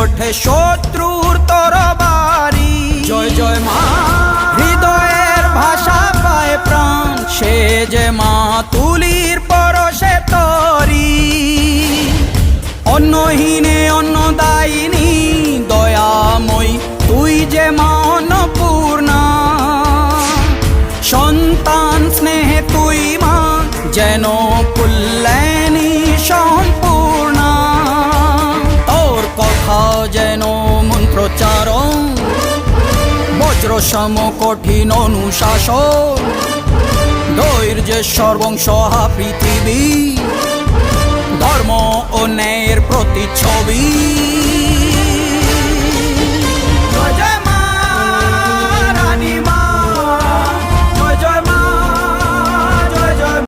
ওঠে শত্রুর তরবারি। জয় জয় মা, হৃদয়ের ভাষা পায় প্রাণ, সে যে মা তুলির পরশে তরি। অন্নহীনে অন্নদায়িনী দয়াময়ী, তুই যে মা অন্নপূর্ণা। সন্তান স্নেহে তুই মা যেন কল্যাণী সম্পূর্ণা। তোর কথা যেন মন্ত্রোচ্চারণ, বজ্র সম কঠিন অনুশাসন। ধৈর্যের সর্বংসহা পৃথিবী, ধর্ম ও ন্যায়ের প্রতিচ্ছবি।